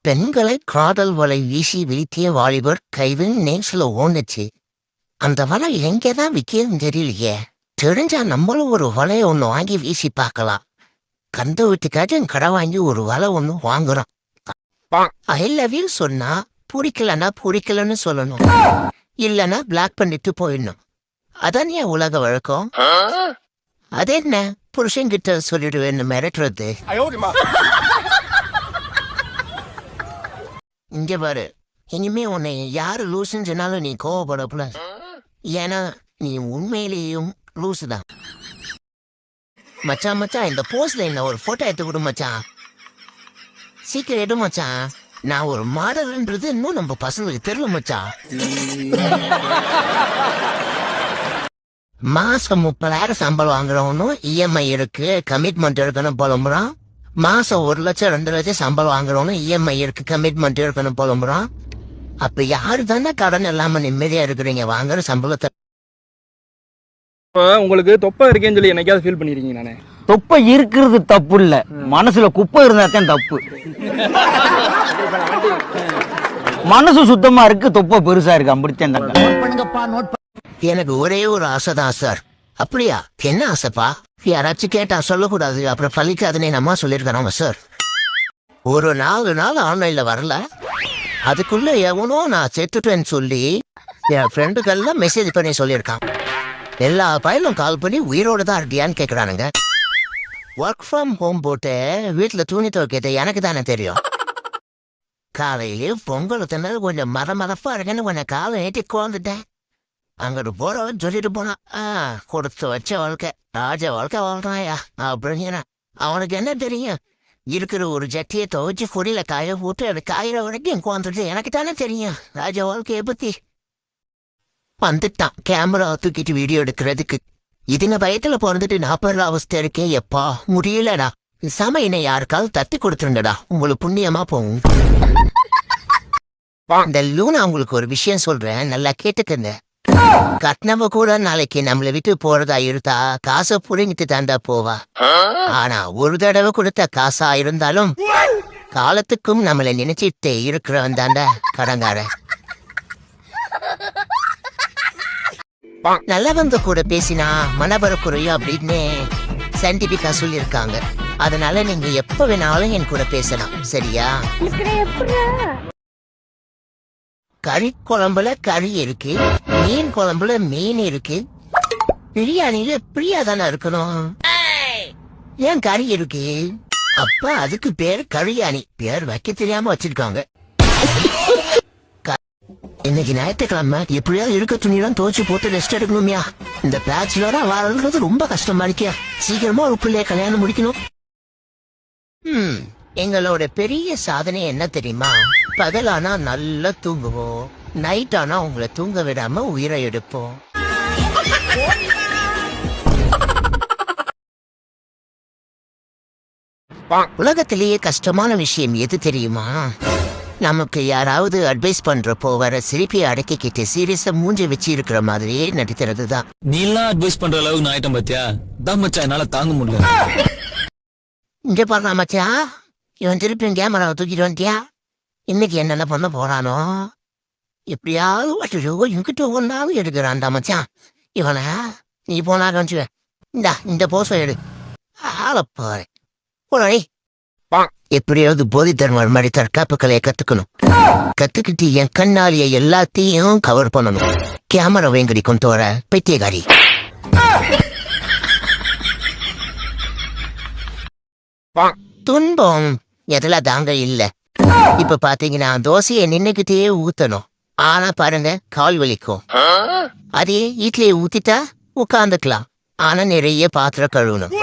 பெண்களை காதல் வலை வீசி வீழ்த்திய வாலிபர் கைவின் நேசில ஓடுச்சு. அந்த வலை எங்கேதான் விற்கிறதுன்னு தெரியலையே. தெரிஞ்சா நம்மளும் ஒரு வலையை ஒன்று வாங்கி வீசி பார்க்கலாம். கந்த வீட்டுக்காச்சும் கடை வாங்கி ஒரு வலை ஒன்று வாங்குறோம். ஐ லவ் யூ சொன்னா பிடிக்கலன்னா பிடிக்கலன்னு சொல்லணும், இல்லைன்னா பிளாக் பண்ணிட்டு போயிடணும். அதான் ஏன் உலக வழக்கம். அது என்ன புருஷன்கிட்ட சொல்லிடுவேன்னு மிரட்டுறது. இங்க பாரு, இனிமே உன்னை யாரு லூசுன்னு சொன்னாலும் நீ கோவப்படப்பல. ஏன்னா நீ உண்மையிலேயும் லூசு தான். மச்சான் மச்சான், இந்த போஸ்ட்ல என்ன ஒரு போட்டோ எடுத்து விடு மச்சான். சீக்கிரம் எடு மச்சான். நான் ஒரு மாடல்ன்றது இன்னும் நம்ம பசங்களுக்கு தெரியல மச்சான். மாசம் 30,000 சம்பளம் வாங்குறவனும் இஎம்ஐ இருக்கு, கமிட்மெண்ட் இருக்கணும் புலம்புறான். மாசம் 1 லட்சம் 2 லட்சம் சம்பளம் வாங்குறவனும் இஎம்ஐ இருக்கு, கமிட்மெண்ட் இருக்கணும் புலம்புறான். அப்ப யாரு தானே கடன் இல்லாம நிம்மதியா இருக்கிறீங்க வாங்குற சம்பளத்தை? உங்களுக்கு தொப்பை இருக்கேன்னு சொல்லி என்னைக்காவது ஃபீல் பண்ணிருக்கீங்க? நானே தொப்பை இருக்கிறது தப்பு இல்ல, மனசுல குப்பை இருந்தா தான் தப்பு. மனசு சுத்தமா இருக்கு, தொப்பை பெருசா இருக்கு, அப்படித்தான். எனக்கு ஒரே ஒரு ஆசைதான் சார். அப்படியா? என்ன ஆசைப்பா? யாராச்சும் கேட்டா சொல்லக்கூடாது, அப்புறம் பழிக்காதுன்னு நம்ம சொல்லிருக்கிறோம் சார். ஒரு 4 நாள் ஆன்லைன்ல வரல, அதுக்குள்ள எவனோ நான் செத்துட்டேன்னு சொல்லி என் ஃப்ரெண்டுக்கெல்லாம் மெசேஜ் பண்ணி சொல்லியிருக்கான். எல்லா பையனும் கால் பண்ணி உயிரோட தான் இருக்கியான்னு கேட்குறானுங்க. ஒர்க் ஃப்ரம் ஹோம் போட்டு வீட்டில் துணி துவைக்கிறது எனக்கு தானே தெரியும். காலையிலே பொங்கல் தின்னது கொஞ்சம் மதமதப்பா இருக்குன்னு கொஞ்சம் காலை ஏற்றி குழந்துட்டேன். அங்கிட்டு போறவன் சொல்லிட்டு போனான், கொடுத்து வச்ச வாழ்க்கை ராஜ வாழ்க்கை வாழ்றாயா அப்படின்னு. அவனுக்கு என்ன தெரியும்? இருக்கிற ஒரு ஜட்டியை துவைச்சு பொடியில காய போட்டு அது காயிற வரைக்கும் குழந்துட்டு எனக்கு தானே தெரியும் ராஜ வாழ்க்கையை பத்தி. வந்துட்டான் கேமரா தூக்கிட்டு வீடியோ எடுக்கிறதுக்கு. இதுங்க பயத்துல பிறந்துட்டு 40 அவஸ்தை இருக்கே. எப்பா முடியலடா, சமையனை யாருக்காவது தத்தி கொடுத்துருங்கடா, உங்களுக்கு புண்ணியமா போகும். இந்த லூனா உங்களுக்கு ஒரு விஷயம் சொல்றேன், நல்லா கேட்டுக்கங்க. கட்னவ கூட நாளைக்கு நம்மளை விட்டு போறதா இருந்தா காசை புரிங்கிட்டு தாண்டா போவா. ஆனா ஒரு தடவை கொடுத்த காசா இருந்தாலும் காலத்துக்கும் நம்மளை நினைச்சிட்டு இருக்கிறவன் தாண்டா கடங்கார. நல்லவங்க கூட பேசினா மனபர குறையும் அப்படின்னு சயின்டிபிக்கா சொல்லியிருக்காங்க. அதனால நீங்க எப்ப வேணாலும் என் கூட பேசலாம், சரியா? கறி குழம்புல கறி இருக்கு, மீன் குழம்புல மீன் இருக்கு, பிரியாணியில பிரியா தானே இருக்கணும். ஏன் கறி இருக்கு? அப்ப அதுக்கு பேர் கரியாணி. பேர் வைக்க தெரியாம வச்சிருக்காங்க. இன்னைக்கு ஞாயிற்றுக்கிழமை எப்படியாவது இருக்க துணியெல்லாம் துவச்சு போட்டு ரெஸ்ட் எடுக்கணுமியா. இந்த பேச்சுலரா வாழ்றது ரொம்ப கஷ்டமா இருக்கியா. சீக்கிரமா ஒரு பிள்ளைய கல்யாணம் முடிக்கணும். எங்களோட பெரிய சாதனை என்ன தெரியுமா? பகலானா நல்லா தூங்குவோம், நைட் ஆனா உங்களை தூங்க விடாம உயிரை எடுப்போம். உலகத்திலேயே கஷ்டமான விஷயம் எது தெரியுமா? நமக்கு யாராவது அட்வைஸ் பண்றப்போ வர சிரிப்பை அடக்கிக்கிட்டு சீரியஸா மூஞ்சி வச்சு இருக்கிற மாதிரியே நடிக்கிறது தான். நீ எல்லாம் அட்வைஸ் பண்ற அளவுக்கு நான் ஆயிட்டேன் பாத்தியா? தான் மச்சான் என்னால தாங்க முடியல. இங்க பாருங்க மச்சா, இவன் திருப்பி கேமராவை தூக்கிட்டு வந்துட்டியா? இன்னைக்கு என்னென்ன பண்ண போறானோ? எப்படியாவது இங்கிட்ட ஒன்னாவது எடுக்கிறான்டா மச்சான். இவனை நீ போனா கவனிச்சுவேன். இந்த போசை எடு, ஆளப்பாரு போனே. எப்படியாவது போதி தர்மர் மாதிரி தற்காப்பு கலையை கத்துக்கணும். கத்துக்கிட்டு என் கண்ணாலிய எல்லாத்தையும் கவர் பண்ணணும். கேமரா வேங்கடி கொண்டு வர பைத்தியகாரி. துன்பம் எதெல்லாம் தாங்க இல்ல. இப்ப பாத்தீங்கன்னா தோசையை நின்னுக்கிட்டே ஊத்தணும், ஆனா பாருங்க கால் வலிக்கும். அதே இட்லியை ஊத்திட்டா உட்காந்துக்கலாம், ஆனா நிறைய பாத்திரம் கழுவணும்.